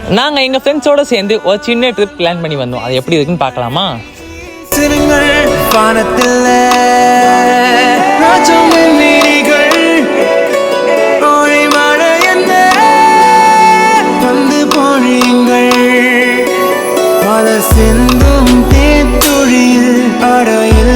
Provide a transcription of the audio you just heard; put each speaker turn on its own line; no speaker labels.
நாங்கள் எங்கள் ஃப்ரெண்ட்ஸோடு சேர்ந்து ஒரு சின்ன ட்ரிப் பிளான் பண்ணி வந்தோம். அது எப்படி இருக்குன்னு பார்க்கலாமா?
சிந்தும் தேத்துழியில் அடையில்